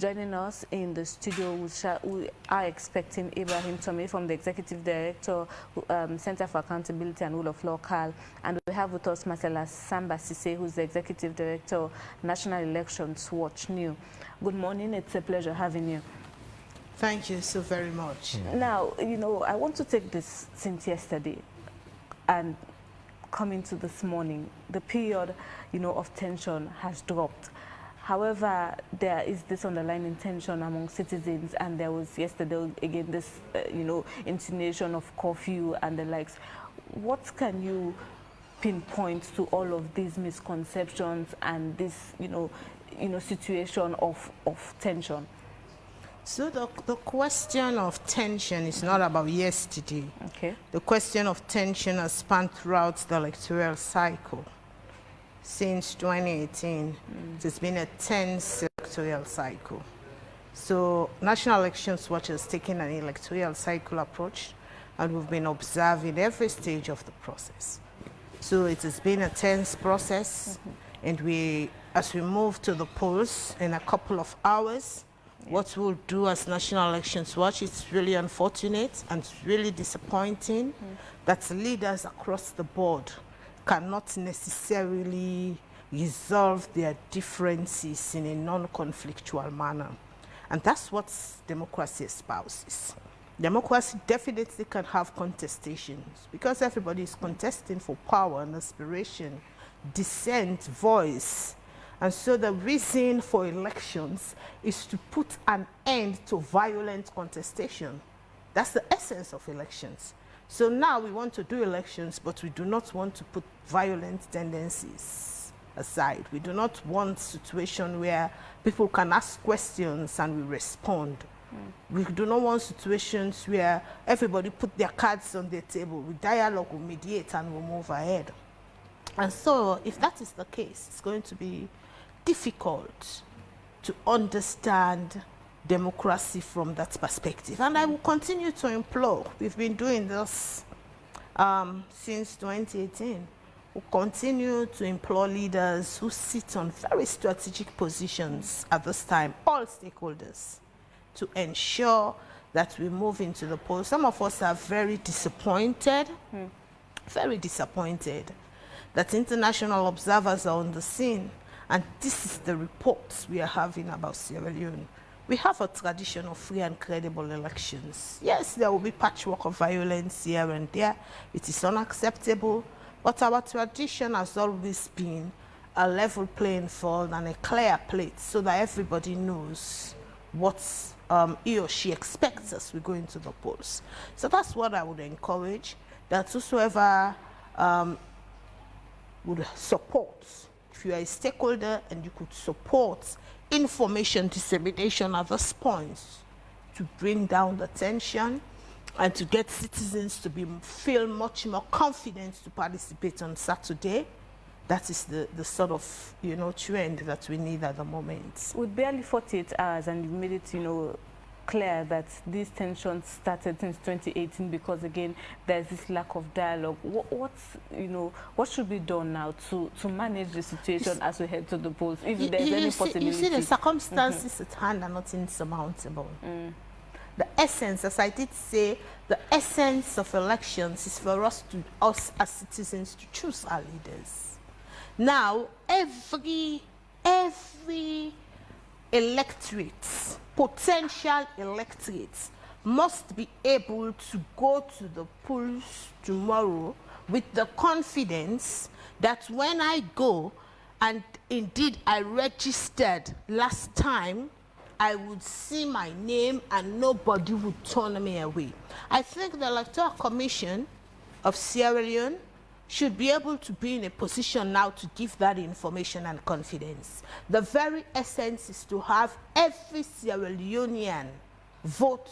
Joining us in the studio, we are expecting Ibrahim Tomei from the Executive Director, Center for Accountability and Rule of Law, CAL. And we have with us Marcella Samba Valnora, who's the Executive Director, National Elections Watch New. Good morning. It's a pleasure having you. Thank you so very much. Now, I want to take this since yesterday and coming to this morning. The period, of tension has dropped. However, there is this underlying tension among citizens, and there was yesterday again this, insinuation of curfew and the likes. What can you pinpoint to all of these misconceptions and this, situation of tension? So the question of tension is not about yesterday. Okay. The question of tension has spanned throughout the electoral cycle. Since 2018, it has been a tense electoral cycle. So National Elections Watch has taken an electoral cycle approach, and we've been observing every stage of the process. So it has been a tense process, and as we move to the polls in a couple of hours, what we'll do as National Elections Watch, it's really unfortunate and it's really disappointing that leaders across the board cannot necessarily resolve their differences in a non-conflictual manner. And that's what democracy espouses. Democracy definitely can have contestations because everybody is contesting for power and aspiration, dissent, voice. And so the reason for elections is to put an end to violent contestation. That's the essence of elections. So now we want to do elections, but we do not want to put violent tendencies aside. We do not want a situation where people can ask questions and we respond. We do not want situations where everybody put their cards on the table. We dialogue, we mediate, and we move ahead. And so if that is the case, it's going to be difficult to understand democracy from that perspective. And I will continue to implore. We've been doing this since 2018. We'll continue to implore leaders who sit on very strategic positions at this time, all stakeholders, to ensure that we move into the polls. Some of us are very disappointed that international observers are on the scene. And this is the reports we are having about Sierra Leone. We have a tradition of free and credible elections. Yes, there will be patchwork of violence here and there. It is unacceptable. But our tradition has always been a level playing field and a clear plate so that everybody knows what he or she expects as we go into the polls. So that's what I would encourage, that whosoever would support, if you are a stakeholder and you could support information dissemination at this point to bring down the tension and to get citizens to feel much more confident to participate on Saturday, that is the sort of, trend that we need at the moment. With barely 48 hours, and you made it, clear that these tensions started since 2018 because, again, there's this lack of dialogue. What should be done now to manage the situation as we head to the polls, if there's any possibility? You see, the circumstances at hand are not insurmountable. The essence, as I did say, the essence of elections is for us as citizens to choose our leaders. Now, every electorate, potential electorates, must be able to go to the polls tomorrow with the confidence that when I go, and indeed I registered last time, I would see my name and nobody would turn me away. I think the Electoral Commission of Sierra Leone should be able to be in a position now to give that information and confidence. The very essence is to have every Sierra Leonean vote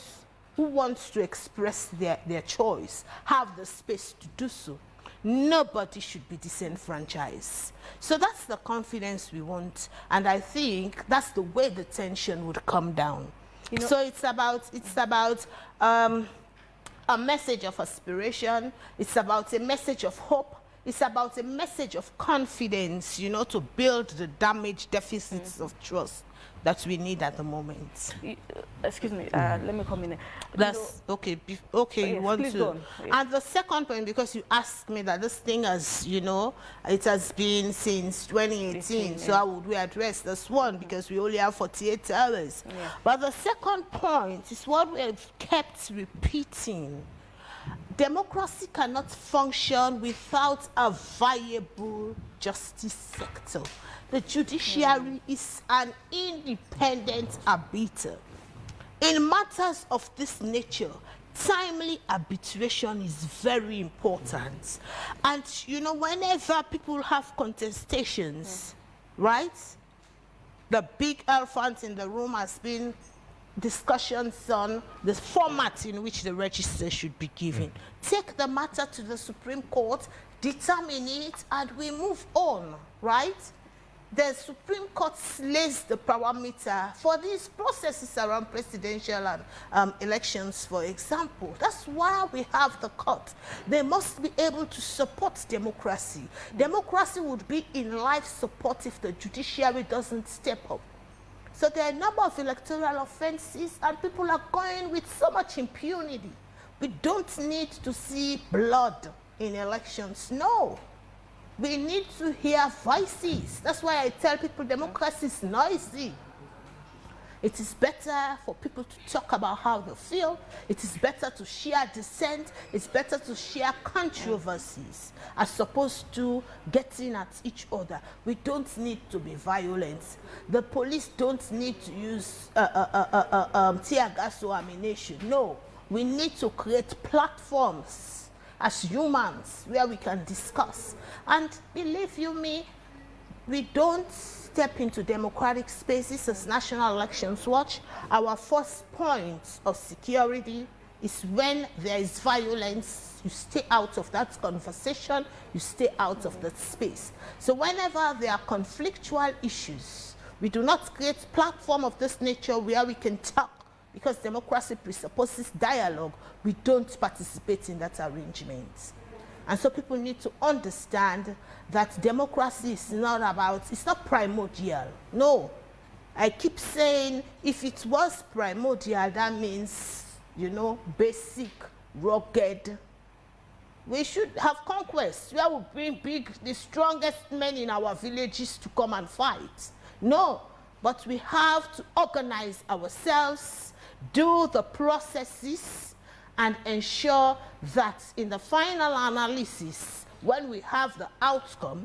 who wants to express their choice, have the space to do so. Nobody should be disenfranchised. So that's the confidence we want, and I think that's the way the tension would come down. So it's about a message of aspiration. It's about a message of hope. It's about a message of confidence, to build the damaged deficits of trust. that we need at the moment. Excuse me, let me come in. That's okay. Okay, yes, you want to. Yes. And the second point, because you asked me that this thing has, you know, it has been since 2018. So how would we address this one? Because we only have 48 hours. Yeah. But the second point is what we have kept repeating. Democracy cannot function without a viable justice sector. The judiciary is an independent arbiter. In matters of this nature, timely arbitration is very important. And, you know, whenever people have contestations, right, the big elephant in the room has been discussions on the format in which the register should be given. Take the matter to the Supreme Court, determine it, and we move on, right? The Supreme Court lays the parameter for these processes around presidential and elections, for example. That's why we have the court. They must be able to support democracy. Democracy would be in life support if the judiciary doesn't step up. So there are a number of electoral offenses, and people are going with so much impunity. We don't need to see blood in elections. No. We need to hear voices. That's why I tell people democracy is noisy. It is better for people to talk about how they feel. It is better to share dissent. It's better to share controversies as opposed to getting at each other. We don't need to be violent. The police don't need to use tear gas or ammunition. No, we need to create platforms as humans where we can discuss. And believe you me, we don't step into democratic spaces as National Elections Watch. Our first point of security is when there is violence, you stay out of that conversation, you stay out of that space. So whenever there are conflictual issues, we do not create a platform of this nature where we can talk, because democracy presupposes dialogue. We don't participate in that arrangement. And so people need to understand that democracy is not about, it's not primordial. No. I keep saying if it was primordial, that means, you know, basic, rugged. We should have conquest where we bring the strongest men in our villages to come and fight. No. But we have to organize ourselves, do the processes, and ensure that in the final analysis, when we have the outcome,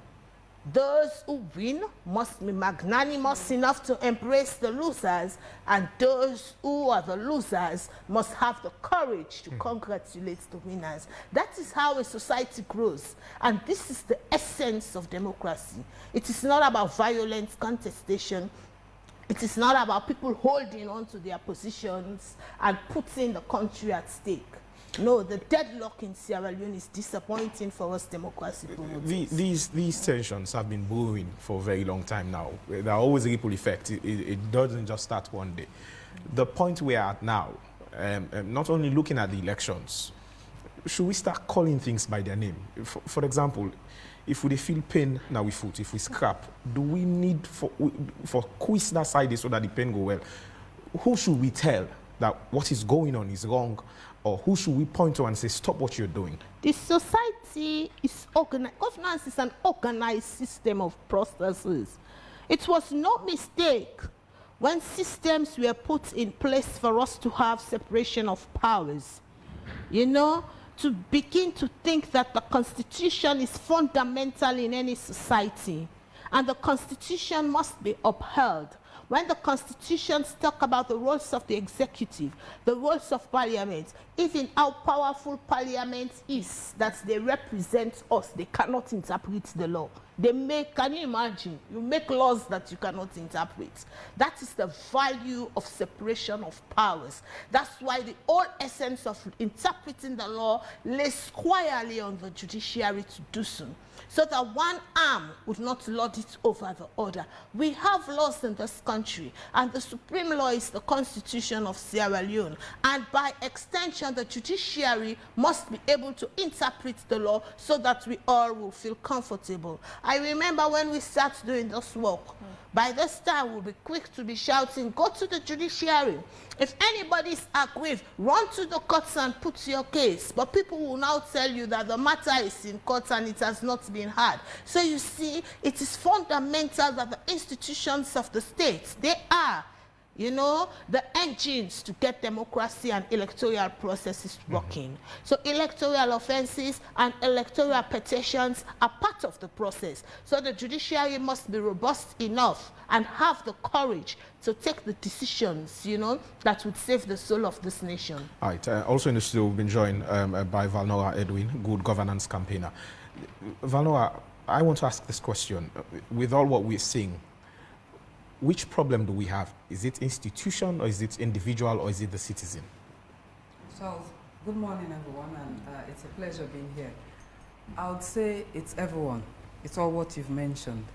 those who win must be magnanimous enough to embrace the losers, and those who are the losers must have the courage to congratulate the winners. That is how a society grows, and this is the essence of democracy. It is not about violent contestation. It is not about people holding on to their positions and putting the country at stake. No, the deadlock in Sierra Leone is disappointing for us democracy promoters. These tensions have been brewing for a very long time now. There are always a ripple effect. It doesn't just start one day. The point we are at now, not only looking at the elections, should we start calling things by their name? For example, if we feel pain now we foot, if we scrap, do we need for quiz that side so that the pain go well? Who should we tell that what is going on is wrong, or who should we point to and say stop what you're doing? The society is organized. Governance is an organized system of processes. It was no mistake when systems were put in place for us to have separation of powers. You know, to begin to think that the Constitution is fundamental in any society, and the Constitution must be upheld. When the constitutions talk about the roles of the executive, the roles of parliament, even how powerful parliament is, that they represent us, they cannot interpret the law. They make, can you imagine? You make laws that you cannot interpret. That is the value of separation of powers. That's why the whole essence of interpreting the law lays squarely on the judiciary to do so, so that one arm would not lord it over the other. We have laws in this country, and the supreme law is the Constitution of Sierra Leone. And by extension, the judiciary must be able to interpret the law so that we all will feel comfortable. I remember when we start doing this work, by this time we'll be quick to be shouting, go to the judiciary. If anybody's aggrieved, run to the courts and put your case. But people will now tell you that the matter is in court and it has not been heard. So you see, it is fundamental that the institutions of the state, they are, you know, the engines to get democracy and electoral processes working. So electoral offenses and electoral petitions are part of the process. So the judiciary must be robust enough and have the courage to take the decisions, you know, that would save the soul of this nation. All right. Also in the studio, we've been joined by Valnora Edwin, good governance campaigner. Valnora, I want to ask this question. With all what we're seeing, which problem do we have? Is it institution, or is it individual, or is it the citizen? So, good morning, everyone, and it's a pleasure being here. I would say it's everyone. It's all what you've mentioned.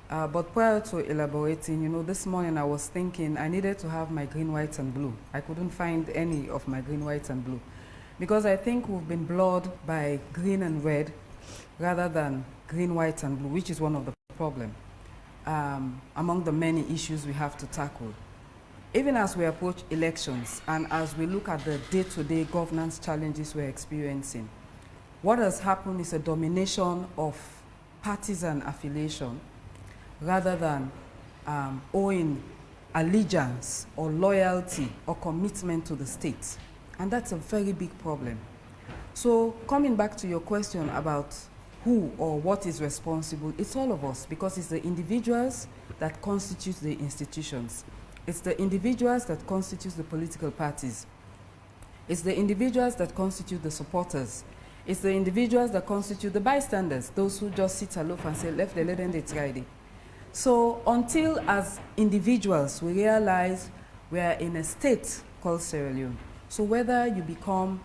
But prior to elaborating, you know, this morning I was thinking I needed to have my green, white, and blue. I couldn't find any of my green, white, and blue, because I think we've been blurred by green and red rather than green, white, and blue, which is one of the problems. Among the many issues we have to tackle. Even as we approach elections and as we look at the day-to-day governance challenges we're experiencing, what has happened is a domination of partisan affiliation rather than owing allegiance or loyalty or commitment to the state. And that's a very big problem. So coming back to your question about who or what is responsible, it's all of us, because it's the individuals that constitute the institutions. It's the individuals that constitute the political parties. It's the individuals that constitute the supporters. It's the individuals that constitute the bystanders, those who just sit aloof and say, left the lead and it's Friday. So until as individuals we realize we are in a state called Sierra Leone. So whether you become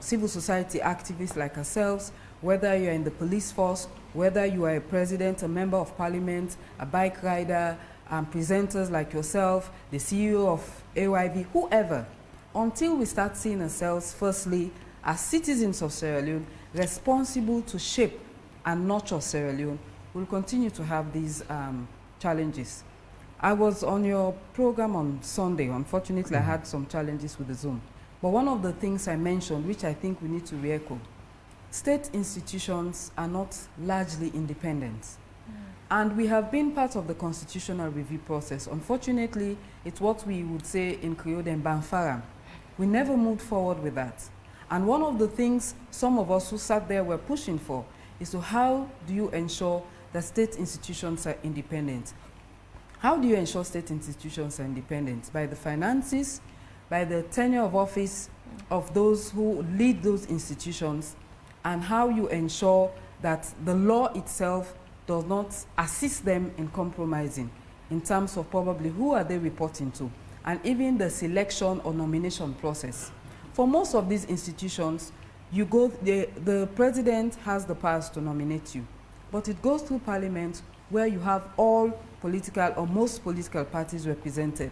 civil society activists like ourselves, whether you're in the police force, whether you are a president, a member of parliament, a bike rider, presenters like yourself, the CEO of AYV, whoever, until we start seeing ourselves firstly as citizens of Sierra Leone, responsible to shape and nurture Sierra Leone, we'll continue to have these challenges. I was on your program on Sunday. Unfortunately, I had some challenges with the Zoom. But one of the things I mentioned, which I think we need to re-echo, state institutions are not largely independent. And we have been part of the constitutional review process. Unfortunately, it's what we would say in Creole, Banfara. We never moved forward with that. And one of the things some of us who sat there were pushing for is to how do you ensure that state institutions are independent? How do you ensure state institutions are independent? By the finances, by the tenure of office of those who lead those institutions, and how you ensure that the law itself does not assist them in compromising in terms of probably who are they reporting to, and even the selection or nomination process. For most of these institutions, you go, the president has the powers to nominate you, but it goes through parliament where you have all political or most political parties represented.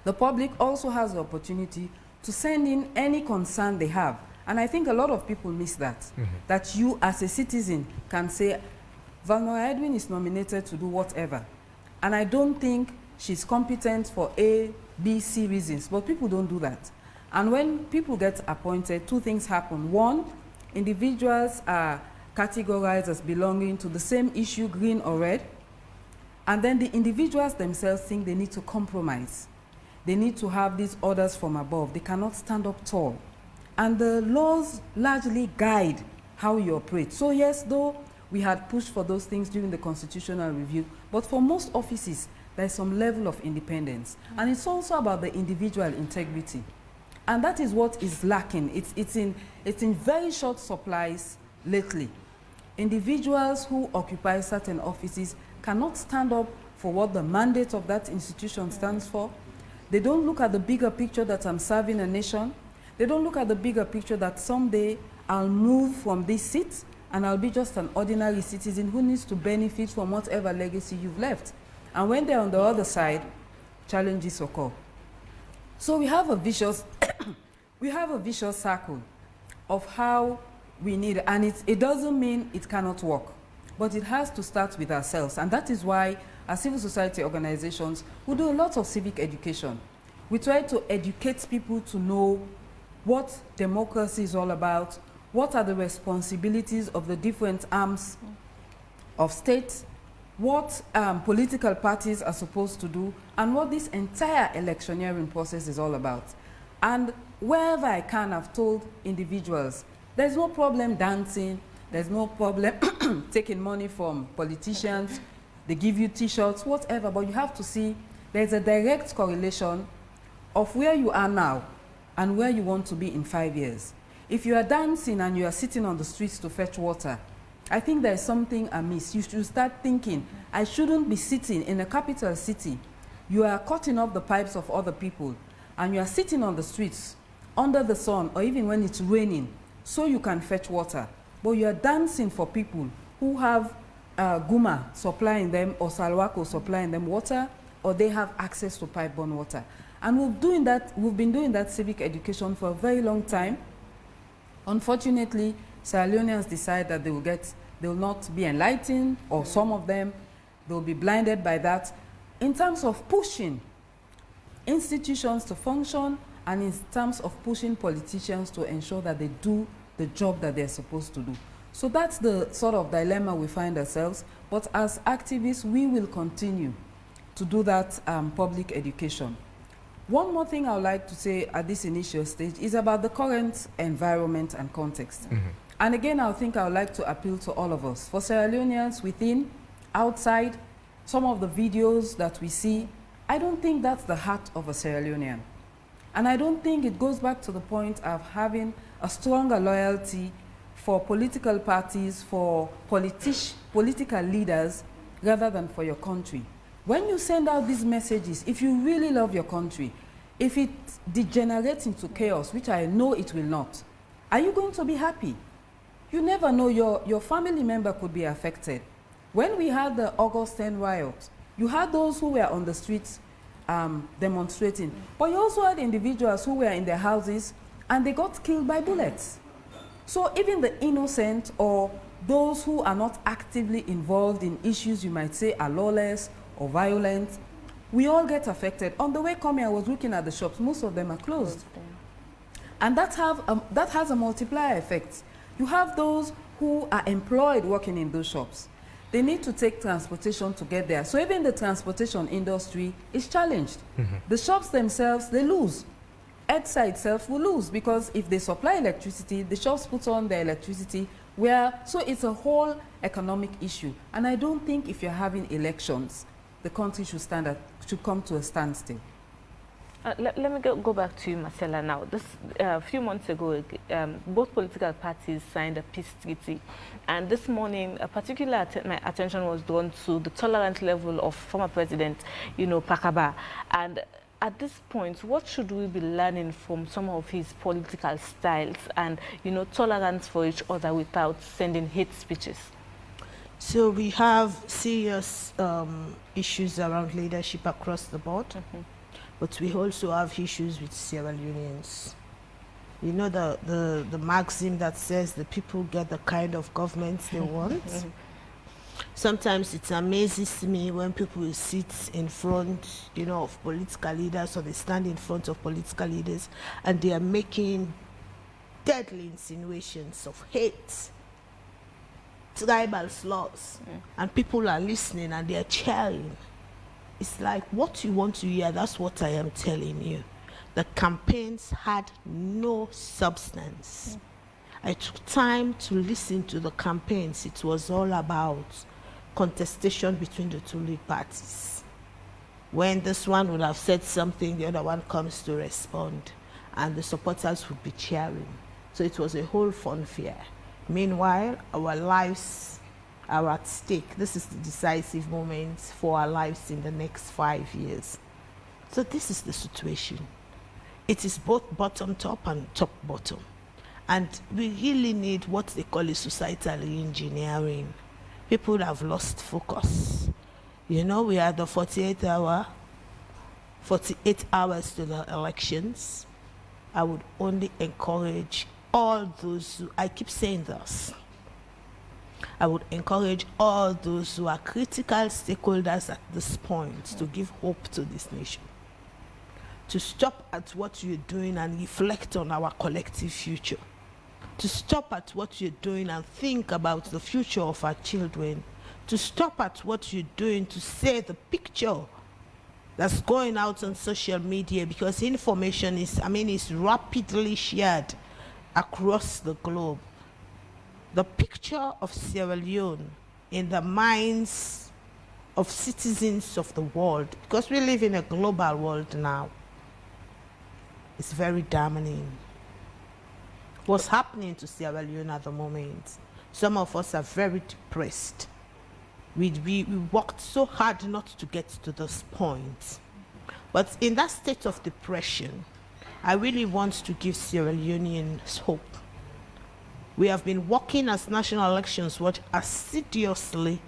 The public also has the opportunity to send in any concern they have. And I think a lot of people miss that, that you as a citizen can say, Valnora Edwin is nominated to do whatever. And I don't think she's competent for A, B, C reasons, but people don't do that. And when people get appointed, two things happen. One, individuals are categorized as belonging to the same issue, green or red. And then the individuals themselves think they need to compromise. They need to have these orders from above. They cannot stand up tall. And the laws largely guide how you operate. So yes, though we had pushed for those things during the constitutional review, but for most offices, there's some level of independence. And it's also about the individual integrity. And that is what is lacking. It's in very short supplies lately. Individuals who occupy certain offices cannot stand up for what the mandate of that institution stands for. They don't look at the bigger picture that I'm serving a nation. They don't look at the bigger picture that someday I'll move from this seat and I'll be just an ordinary citizen who needs to benefit from whatever legacy you've left. And when they're on the other side, challenges occur. So we have a vicious, circle of how we need, and it doesn't mean it cannot work. but it has to start with ourselves. And that is why, as civil society organizations, we do a lot of civic education. We try to educate people to know what democracy is all about, what are the responsibilities of the different arms of state, what political parties are supposed to do, and what this entire electioneering process is all about. And wherever I can, I've told individuals, there's no problem dancing, there's no problem taking money from politicians, they give you t-shirts, whatever, but you have to see there's a direct correlation of where you are now and where you want to be in 5 years. If you are dancing and you are sitting on the streets to fetch water, I think there's something amiss. You should start thinking, I shouldn't be sitting in a capital city. You are cutting off the pipes of other people, and you are sitting on the streets under the sun, or even when it's raining, so you can fetch water. But you are dancing for people who have Guma supplying them, or Salwako supplying them water, or they have access to pipe-borne water. And we've been doing that civic education for a very long time. Unfortunately, Sierra Leoneans decide that they will not be enlightened, or some of them, they will be blinded by that, in terms of pushing institutions to function, and in terms of pushing politicians to ensure that they do the job that they're supposed to do. So that's the sort of dilemma we find ourselves. But as activists, we will continue to do that public education. One more thing I would like to say at this initial stage is about the current environment and context. And again, I would like to appeal to all of us. For Sierra Leoneans within, outside, some of the videos that we see, I don't think that's the heart of a Sierra Leonean. And I don't think it goes back to the point of having a stronger loyalty for political parties, for political leaders, rather than for your country. When you send out these messages, if you really love your country, if it degenerates into chaos, which I know it will not, are you going to be happy? You never know, your family member could be affected. When we had the August 10 riot, you had those who were on the streets demonstrating, but you also had individuals who were in their houses and they got killed by bullets. So even the innocent, or those who are not actively involved in issues you might say are lawless or violent, we all get affected. On the way coming, I was looking at the shops, most of them are closed. And that has a multiplier effect. You have those who are employed working in those shops. They need to take transportation to get there. So even the transportation industry is challenged. The shops themselves, they lose. EDSA itself will lose, because if they supply electricity, the shops put on their electricity, so it's a whole economic issue. And I don't think if you're having elections, the country should come to a standstill. Let me go back to Marcella now. A few months ago, both political parties signed a peace treaty. And this morning, my attention was drawn to the tolerance level of former President, Pakaba. And at this point, what should we be learning from some of his political styles and, tolerance for each other without sending hate speeches? So we have serious issues around leadership across the board. But we also have issues with Sierra Leoneans. You know the maxim that says the people get the kind of government they want? Sometimes it amazes me when people sit in front, of political leaders, or they stand in front of political leaders, and they are making deadly insinuations of hate, tribal slurs, and people are listening and they are cheering. It's like, what you want to hear, that's what I am telling you. The campaigns had no substance. I took time to listen to the campaigns. It was all about contestation between the two lead parties. When this one would have said something, the other one comes to respond, and the supporters would be cheering. So it was a whole funfair. Meanwhile, our lives are at stake. This is the decisive moment for our lives in the next 5 years. So this is the situation. It is both bottom top and top bottom. And we really need what they call a societal re-engineering. People have lost focus. We had the 48 hours to the elections. I would only encourage all those who, I keep saying this, I would encourage all those who are critical stakeholders at this point to give hope to this nation, to stop at what you're doing and reflect on our collective future, to stop at what you're doing and think about the future of our children, to stop at what you're doing to say the picture that's going out on social media, because information is rapidly shared across the globe. The picture of Sierra Leone in the minds of citizens of the world, because we live in a global world now, is very damning. What's happening to Sierra Leone at the moment? Some of us are very depressed. We worked so hard not to get to this point. But in that state of depression, I really want to give Sierra Leoneans hope. We have been working as National Elections Watch assiduously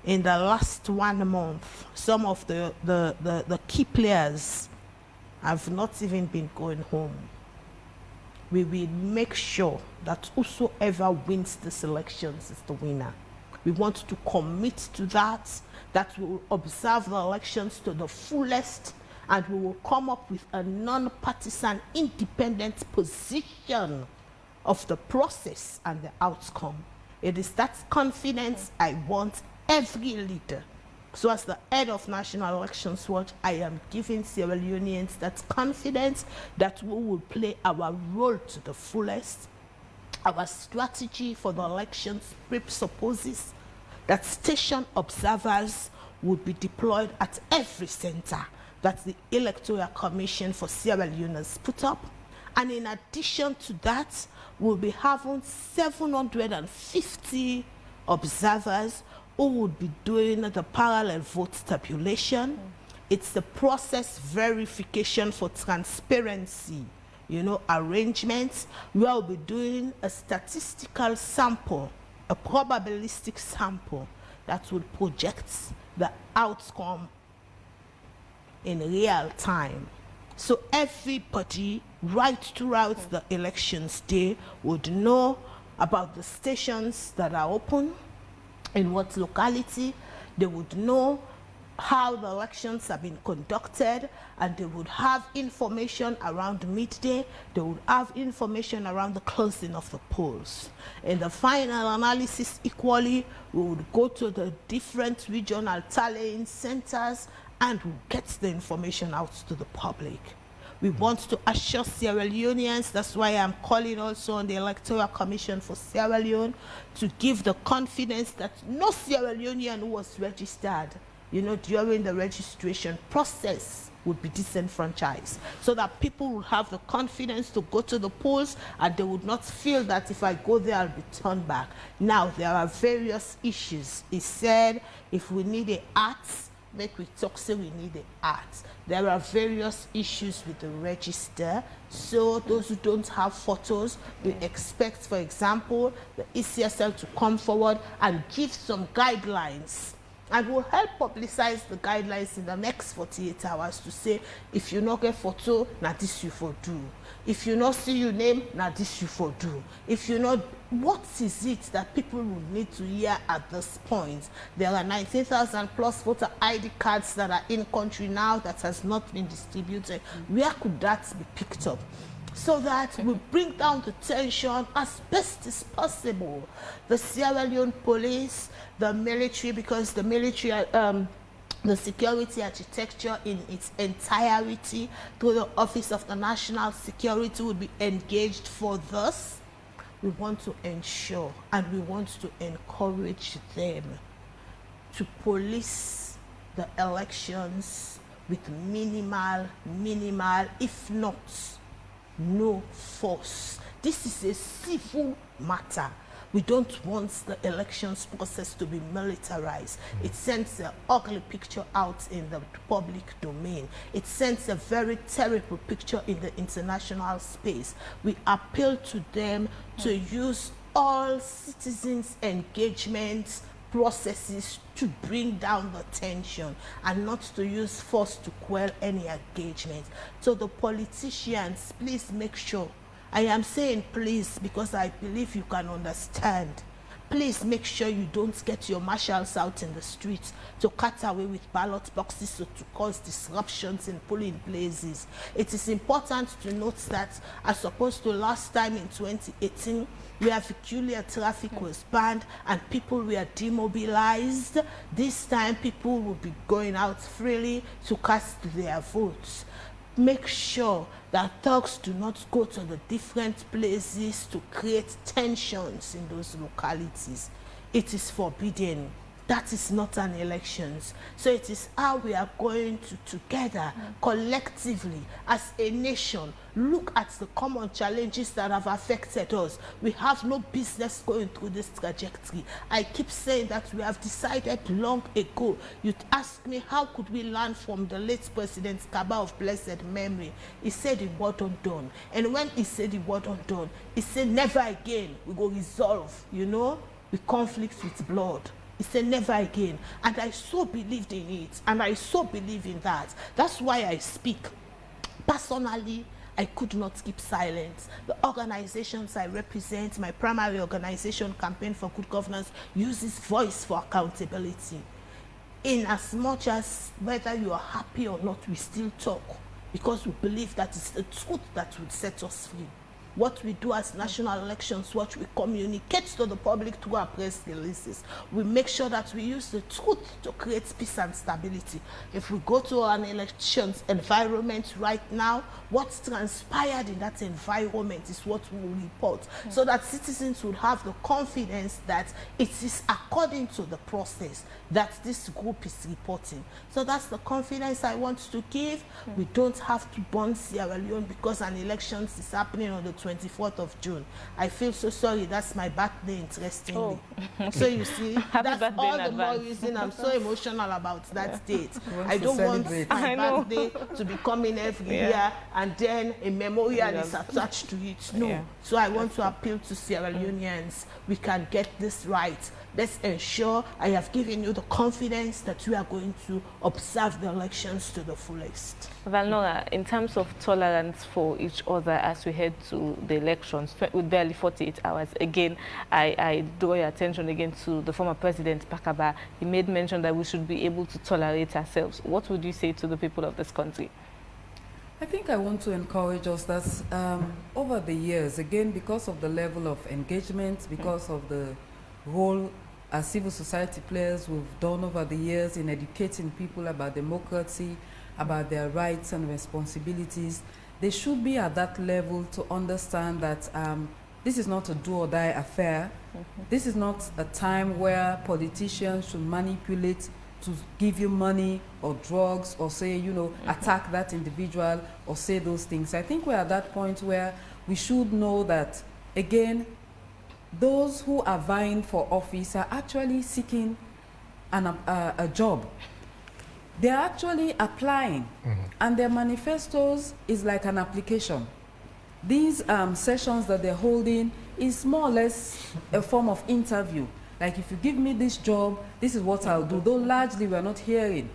in the last 1 month. Some of the key players have not even been going home. We will make sure that whosoever wins these elections is the winner. We want to commit to that we will observe the elections to the fullest, and we will come up with a non-partisan, independent position of the process and the outcome. It is that confidence I want every leader. So as the head of National Elections Watch, I am giving Sierra Leoneans that confidence that we will play our role to the fullest. Our strategy for the elections presupposes that station observers would be deployed at every center that the Electoral Commission for Sierra Leone has put up. And in addition to that, we'll be having 750 observers who would be doing the parallel vote tabulation. It's the process verification for transparency, arrangements. We'll be doing a statistical sample, a probabilistic sample that would project the outcome in real time. So everybody right throughout the elections day would know about the stations that are open, in what locality. They would know how the elections have been conducted, and they would have information around midday. They would have information around the closing of the polls. In the final analysis, equally, we would go to the different regional tallying centers and we'll get the information out to the public. We want to assure Sierra Leoneans, that's why I'm calling also on the Electoral Commission for Sierra Leone to give the confidence that no Sierra Leonean who was registered, during the registration process would be disenfranchised, so that people will have the confidence to go to the polls and they would not feel that if I go there, I'll be turned back. Now, there are various issues. He said, if we need a arts, make we talk, say we need the art. There are various issues with the register. So those who don't have photos, we expect, for example, the ECSL to come forward and give some guidelines. And we'll help publicize the guidelines in the next 48 hours to say, if you not get photo, now this you for do. If you not see your name, now this you for do. If you not, what is it that people will need to hear at this point? There are 19,000 plus voter ID cards that are in country now that has not been distributed. Where could that be picked up? So that we bring down the tension as best as possible. The Sierra Leone police, the military, because the military, the security architecture in its entirety through the Office of the National Security would be engaged for this. We want to ensure and we want to encourage them to police the elections with minimal, if not no force. This is a civil matter. We don't want the elections process to be militarized. It sends an ugly picture out in the public domain. It sends a very terrible picture in the international space. We appeal to them to use all citizens' engagement processes to bring down the tension and not to use force to quell any engagement. So the politicians, please make sure, I am saying please because I believe you can understand. please make sure you don't get your marshals out in the streets to cut away with ballot boxes or to cause disruptions in polling places. It is important to note that, as opposed to last time in 2018, where vehicular traffic was banned and people were demobilized, this time people will be going out freely to cast their votes. Make sure that thugs do not go to the different places to create tensions in those localities. It is forbidden. That is not an election. So it is how we are going to together, collectively, as a nation, look at the common challenges that have affected us. We have no business going through this trajectory. I keep saying that we have decided long ago. You'd ask me, how could we learn from the late President Kaba of blessed memory? He said the word undone. And when he said the word undone, he said, never again we go resolve, you know, the conflict with blood. He said, never again. And I so believed in it. And I so believe in that. That's why I speak. Personally, I could not keep silent. The organizations I represent, my primary organization, Campaign for Good Governance, uses voice for accountability. In as much as whether you are happy or not, we still talk. Because we believe that it's the truth that will set us free. What we do as National Elections Watch, we communicate to the public through our press releases. We make sure that we use the truth to create peace and stability. If we go to an elections environment right now, what's transpired in that environment is what we will report, so that citizens will have the confidence that it is according to the process that this group is reporting. So that's the confidence I want to give. We don't have to burn Sierra Leone because an election is happening on the 24th of June. I feel so sorry. That's my birthday, interestingly. Oh. So you see, that's all the more reason I'm so emotional about that date. I don't want my birthday to be coming every year and then a memorial is attached to it. No. So I want to appeal to Sierra Leoneans. We can get this right. Let's ensure I have given you the confidence that we are going to observe the elections to the fullest. Valnora, in terms of tolerance for each other as we head to the elections, with barely 48 hours, again, I draw your attention again to the former president, Pakaba. He made mention that we should be able to tolerate ourselves. What would you say to the people of this country? I think I want to encourage us that over the years, again, because of the level of engagement, because of the role as civil society players we've done over the years in educating people about democracy, about their rights and responsibilities, they should be at that level to understand that this is not a do-or-die affair. This is not a time where politicians should manipulate to give you money or drugs or say, you know, attack that individual or say those things. I think we're at that point where we should know that, again, those who are vying for office are actually seeking a job. They're actually applying, and their manifestos is like an application. These sessions that they're holding is more or less a form of interview. Like, if you give me this job, this is what I'll do. Though largely we're not hearing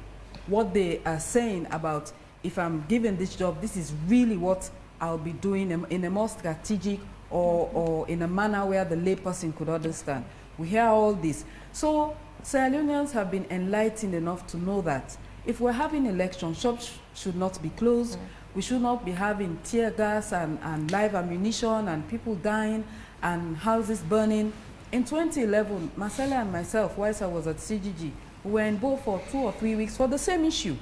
what they are saying about, if I'm given this job, this is really what I'll be doing in a more strategic or in a manner where the layperson could understand. We hear all this. So Sierra Leoneans have been enlightened enough to know that if we're having elections, shops should not be closed. We should not be having tear gas and live ammunition and people dying and houses burning. In 2011, Marcella and myself, whilst I was at CGG, we were in Bo for 2 or 3 weeks for the same issue.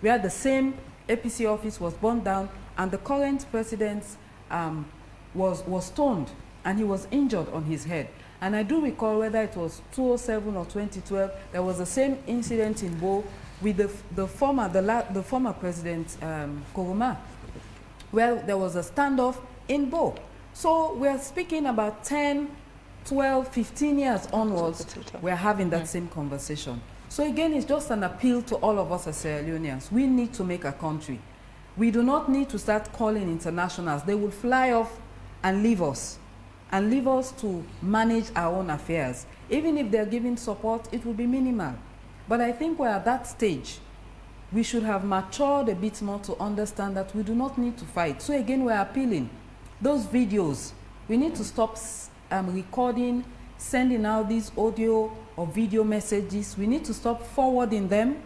We had the same APC office was burned down, and the current president was stoned, and he was injured on his head. And I do recall whether it was 2007 or 2012, there was the same incident in Bo with the former president, Koroma, where there was a standoff in Bo. So we're speaking about 10, 12, 15 years onwards, we're having that same conversation. So again, it's just an appeal to all of us as Sierra Leoneans. We need to make a country. We do not need to start calling internationals. They will fly off and leave us to manage our own affairs. Even if they're giving support, it will be minimal. But I think we're at that stage. We should have matured a bit more to understand that we do not need to fight. So again, we're appealing. Those videos, we need to stop recording sending out these audio or video messages. We need to stop forwarding them.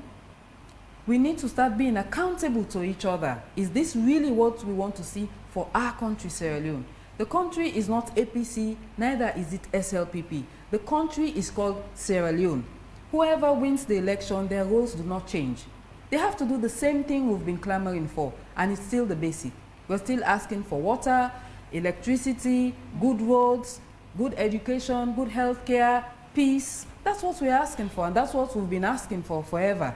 We need to start being accountable to each other. Is this really what we want to see for our country, Sierra Leone? The country is not APC, neither is it SLPP. The country is called Sierra Leone. Whoever wins the election, their roles do not change. They have to do the same thing we've been clamoring for, and it's still the basic. We're still asking for water, electricity, good roads, good education, good health care, peace. That's what we're asking for, and that's what we've been asking for forever.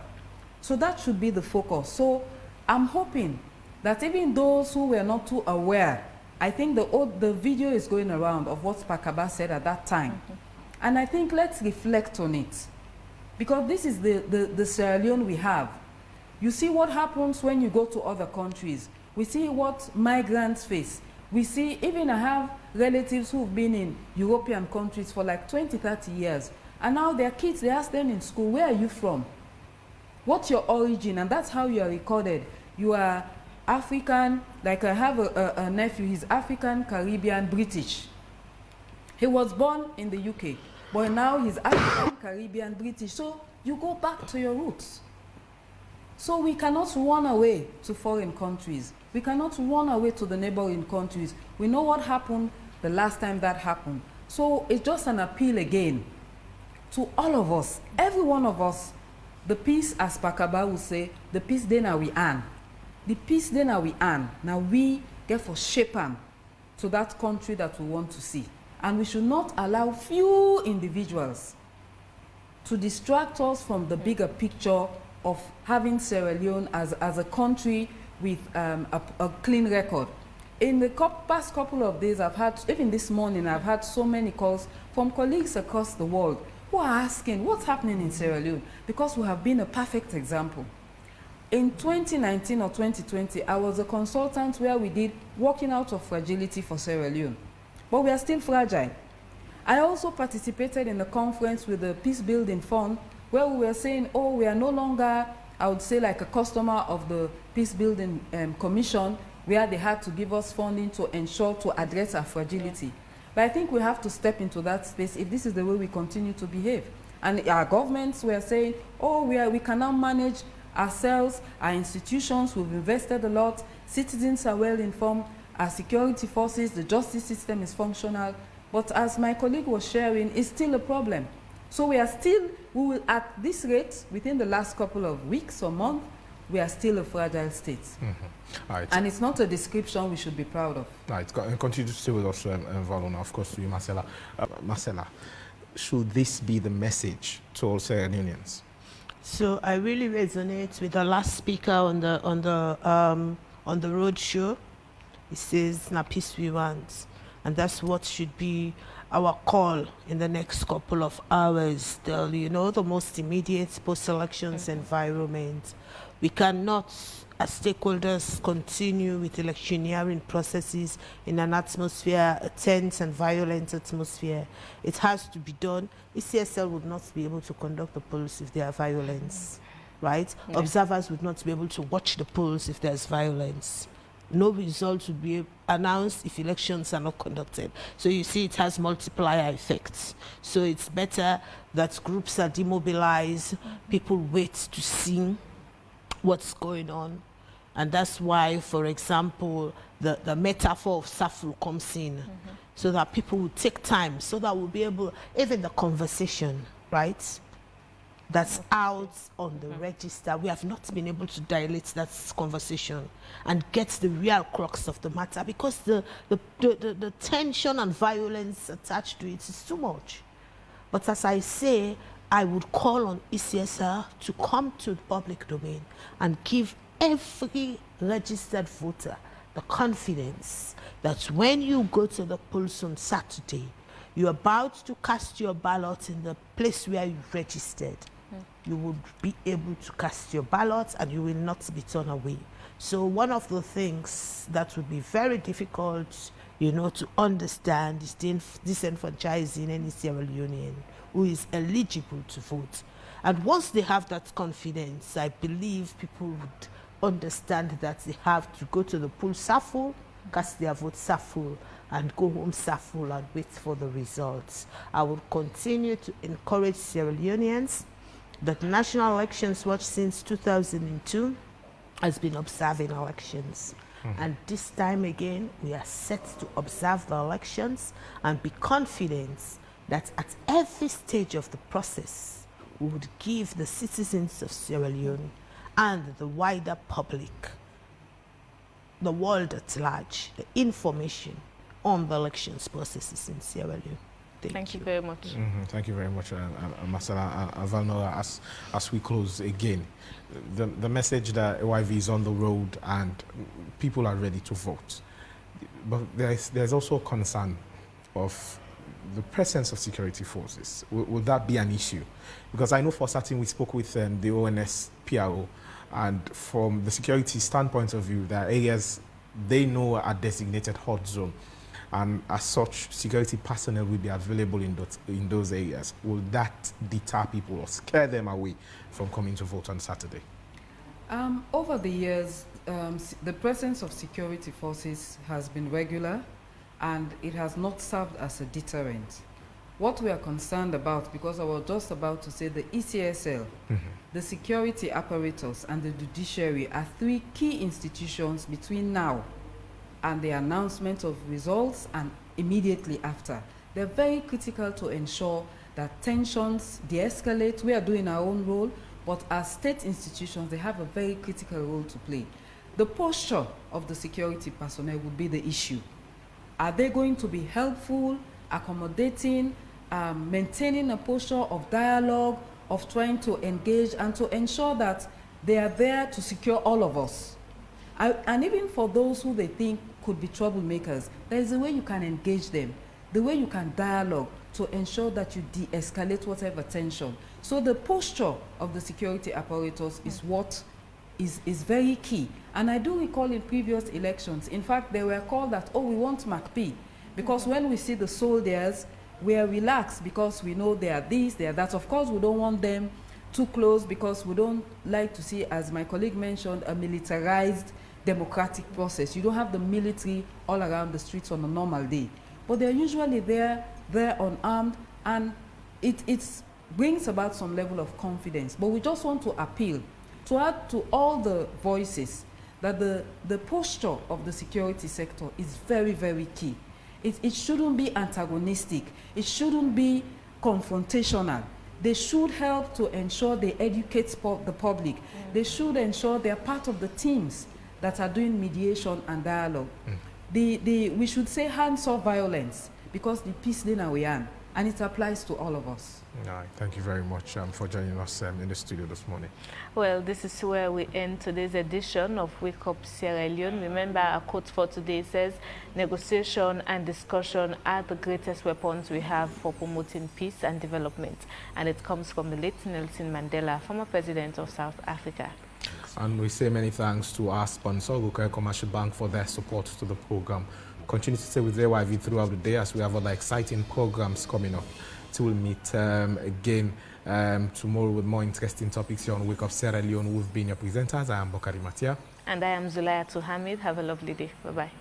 So that should be the focus. So I'm hoping that even those who were not too aware, I think the video is going around of what Pakaba said at that time. And I think let's reflect on it. Because this is the Sierra Leone we have. You see what happens when you go to other countries. We see what migrants face. We see, even I have relatives who've been in European countries for like 20, 30 years. And now their kids, they ask them in school, where are you from? What's your origin? And that's how you are recorded. You are African, like I have a nephew, he's African, Caribbean, British. He was born in the UK, but now he's African, Caribbean, British. So you go back to your roots. So we cannot run away to foreign countries. We cannot run away to the neighboring countries. We know what happened the last time that happened. So it's just an appeal again to all of us, every one of us. The peace, as Pakaba will say, the peace then we earn. The peace then we earn. Now we get for shape to that country that we want to see. And we should not allow few individuals to distract us from the bigger picture of having Sierra Leone as a country with a clean record. In the past couple of days, I've had, even this morning, I've had so many calls from colleagues across the world who are asking what's happening in Sierra Leone, because we have been a perfect example. In 2019 or 2020, I was a consultant where we did Working Out of Fragility for Sierra Leone, but we are still fragile. I also participated in a conference with the Peace Building Fund where we were saying, oh, we are no longer, I would say, like a customer of the Peace Building Commission, where they had to give us funding to ensure to address our fragility. But I think we have to step into that space if this is the way we continue to behave. And our governments were saying, oh, we can now manage ourselves, our institutions, we've invested a lot, citizens are well informed, our security forces, the justice system is functional. But as my colleague was sharing, it's still a problem. So we will, at this rate, within the last couple of weeks or months, we are still a fragile state. All right. And it's not a description we should be proud of. All right, continue to stay with us, Valnora, of course, to you, Marcella. Marcella, should this be the message to all Sierra Leoneans? So I really resonate with the last speaker on the road show. He says, "Na peace we want," and that's what should be our call in the next couple of hours. The most immediate post-elections environment. We cannot, as stakeholders, continue with electioneering processes in an atmosphere, a tense and violent atmosphere. It has to be done. ECSL would not be able to conduct the polls if there are violence, right? Yeah. Observers would not be able to watch the polls if there's violence. No results would be announced if elections are not conducted. So you see, it has multiplier effects. So it's better that groups are demobilized, people wait to see what's going on. And that's why, for example, the metaphor of SAFU comes in, so that people will take time, so that we'll be able, even the conversation, right, that's out on the register, we have not been able to dilate that conversation and get the real crux of the matter, because the tension and violence attached to it is too much. But as I say, I would call on ECSL to come to the public domain and give every registered voter the confidence that when you go to the polls on Saturday, you're about to cast your ballot in the place where you registered. You will be able to cast your ballot and you will not be turned away. So one of the things that would be very difficult, to understand is disenfranchising any Sierra Leonean who is eligible to vote. And once they have that confidence, I believe people would understand that they have to go to the poll SAFU cast their vote full and go home full and wait for the results. I will continue to encourage Sierra Leoneans that the National Elections Watch since 2002 has been observing elections. And this time again, we are set to observe the elections and be confident that at every stage of the process, we would give the citizens of Sierra Leone and the wider public, the world at large, the information on the elections processes in Sierra Leone. Thank you very much. Thank you very much, Marcella Valnora. As we close again, the message that AYV is on the road and people are ready to vote. But there's also concern of the presence of security forces. Would that be an issue? Because I know for certain we spoke with the ONS PRO, and from the security standpoint of view, there are areas they know are designated hot zone. And as such, security personnel will be available in those areas. Will that deter people or scare them away from coming to vote on Saturday? Over the years, the presence of security forces has been regular, and it has not served as a deterrent. What we are concerned about, because I was just about to say the ECSL, the security apparatus, and the judiciary are three key institutions between now and the announcement of results and immediately after. They're very critical to ensure that tensions de-escalate. We are doing our own role, but as state institutions, they have a very critical role to play. The posture of the security personnel would be the issue. Are they going to be helpful, accommodating, maintaining a posture of dialogue, of trying to engage and to ensure that they are there to secure all of us? And even for those who they think could be troublemakers, there is a way you can engage them, the way you can dialogue to ensure that you de-escalate whatever tension. So the posture of the security apparatus is what is very key. And I do recall in previous elections, in fact, they were called that, oh, we want MacP, because when we see the soldiers, we are relaxed because we know they are this, they are that. Of course, we don't want them too close because we don't like to see, as my colleague mentioned, a militarized democratic process. You don't have the military all around the streets on a normal day. But they're usually there unarmed, and it brings about some level of confidence. But we just want to appeal to add to all the voices that the posture of the security sector is very, very key. It shouldn't be antagonistic. It shouldn't be confrontational. They should help to ensure they educate the public. They should ensure they're part of the teams that are doing mediation and dialogue. We should say hands-off violence, because the peace dinner we are, and it applies to all of us. All right, thank you very much for joining us in the studio this morning. Well, this is where we end today's edition of Wake Up Sierra Leone. Remember, our quote for today says, negotiation and discussion are the greatest weapons we have for promoting peace and development. And it comes from the late Nelson Mandela, former president of South Africa. And we say many thanks to our sponsor, Gukaya Commercial Bank, for their support to the program. Continue to stay with AYV throughout the day as we have other exciting programs coming up. Till we meet again tomorrow with more interesting topics here on Wake Up Sierra Leone. We've been your presenters. I am Bokari Matia. And I am Zulaya Hamid. Have a lovely day. Bye-bye.